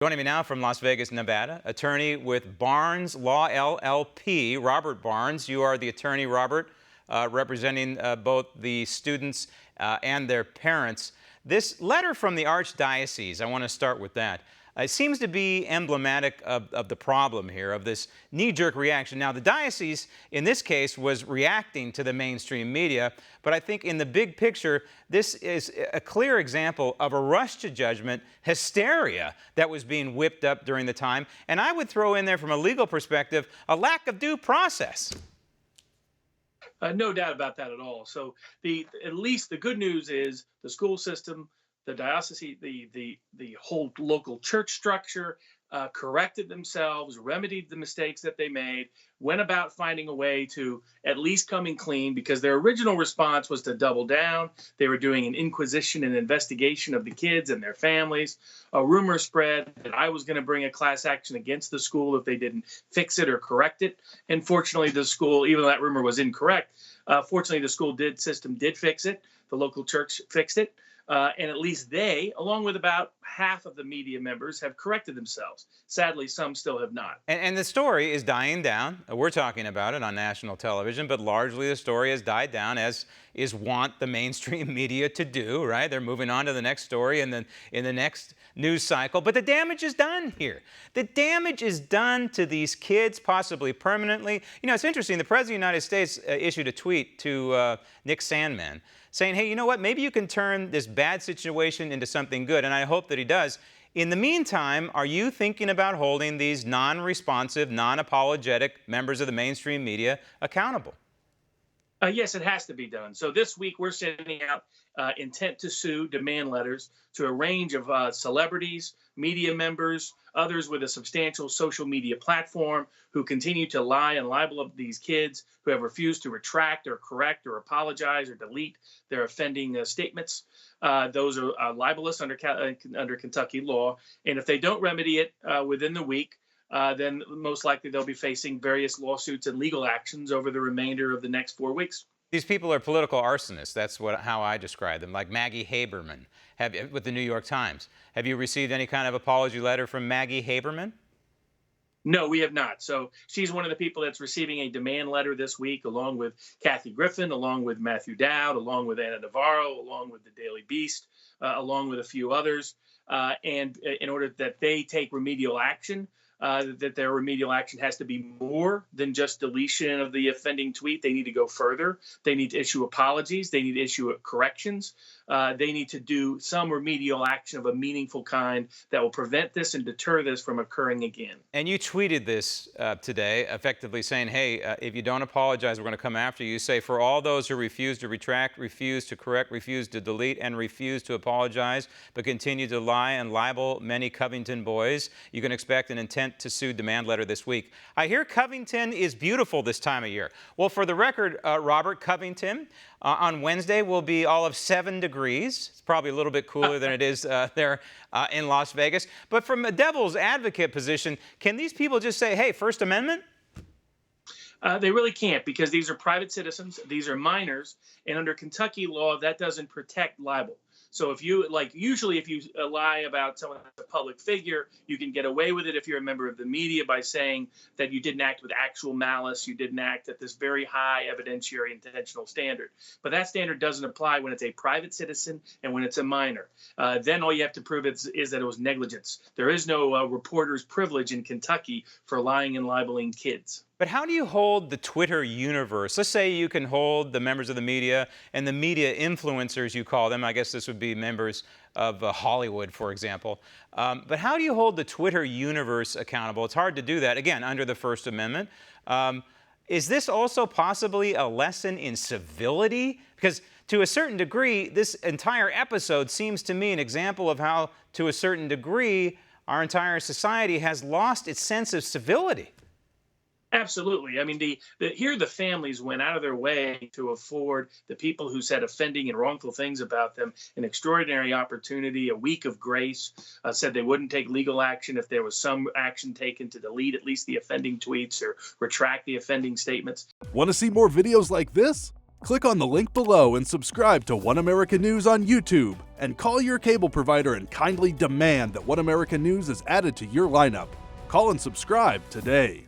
Joining me now from Las Vegas, Nevada, attorney with Barnes Law LLP, Robert Barnes. You are the attorney, Robert, representing both the students and their parents. This letter from the Archdiocese, I want to start with that. It seems to be emblematic of the problem here, of this knee-jerk reaction. Now, the diocese, in this case, was reacting to the mainstream media, but I think in the big picture, this is a clear example of a rush to judgment, hysteria that was being whipped up during the time, and I would throw in there, from a legal perspective, a lack of due process. No doubt about that at all. So at least the good news is the school system, the diocese, the whole local church structure corrected themselves, remedied the mistakes that they made, went about finding a way to at least come in clean, because their original response was to double down. They were doing an inquisition and investigation of the kids and their families. A rumor spread that I was going to bring a class action against the school if they didn't fix it or correct it. And fortunately, the school, even though that rumor was incorrect, fortunately, the school system did fix it. The local church fixed it. And at least they, along with about half of the media members, have corrected themselves. Sadly, some still have not. And the story is dying down. We're talking about it on national television, but largely the story has died down, as is wont the mainstream media to do, right? They're moving on to the next story and then in the next news cycle. But the damage is done here. The damage is done to these kids, possibly permanently. You know, it's interesting. The President of the United States issued a tweet to Nick Sandmann saying, hey, you know what? Maybe you can turn this bad situation into something good. And I hope that he does. In the meantime, are you thinking about holding these non-responsive, non-apologetic members of the mainstream media accountable? Yes, it has to be done. So this week, we're sending out intent to sue demand letters to a range of celebrities, media members, others with a substantial social media platform who continue to lie and libel these kids, who have refused to retract or correct or apologize or delete their offending statements. Those are libelous under Kentucky law. And if they don't remedy it within the week, then most likely they'll be facing various lawsuits and legal actions over the remainder of the next 4 weeks. These people are political arsonists. That's how I describe them, like Maggie Haberman with the New York Times. Have you received any kind of apology letter from Maggie Haberman? No, we have not. So she's one of the people that's receiving a demand letter this week, along with Kathy Griffin, along with Matthew Dowd, along with Anna Navarro, along with the Daily Beast, along with a few others. And in order that they take remedial action, that their remedial action has to be more than just deletion of the offending tweet. They need to go further. They need to issue apologies. They need to issue corrections. They need to do some remedial action of a meaningful kind that will prevent this and deter this from occurring again. And you tweeted this today, effectively saying, hey, if you don't apologize, we're going to come after you. You say, for all those who refuse to retract, refuse to correct, refuse to delete, and refuse to apologize, but continue to lie and libel many Covington boys, you can expect an intent to sue demand letter this week. I hear Covington is beautiful this time of year. Well, for the record, Robert, Covington on Wednesday will be all of 7 degrees. It's probably a little bit cooler than it is there in Las Vegas. But from a devil's advocate position, can these people just say, hey, First Amendment? They really can't, because these are private citizens. These are minors. And under Kentucky law, that doesn't protect libel. So if you, usually if you lie about someone that's a public figure, you can get away with it if you're a member of the media by saying that you didn't act with actual malice, you didn't act at this very high evidentiary intentional standard. But that standard doesn't apply when it's a private citizen and when it's a minor. Then all you have to prove is that it was negligence. There is no reporter's privilege in Kentucky for lying and libeling kids. But how do you hold the Twitter universe? Let's say you can hold the members of the media and the media influencers, you call them. I guess this would be members of Hollywood, for example. But how do you hold the Twitter universe accountable? It's hard to do that, again, under the First Amendment. Is this also possibly a lesson in civility? Because to a certain degree, this entire episode seems to me an example of how, to a certain degree, our entire society has lost its sense of civility. Absolutely. I mean, here the families went out of their way to afford the people who said offending and wrongful things about them an extraordinary opportunity, a week of grace, said they wouldn't take legal action if there was some action taken to delete at least the offending tweets or retract the offending statements. Want to see more videos like this? Click on the link below and subscribe to One America News on YouTube, and call your cable provider and kindly demand that One America News is added to your lineup. Call and subscribe today.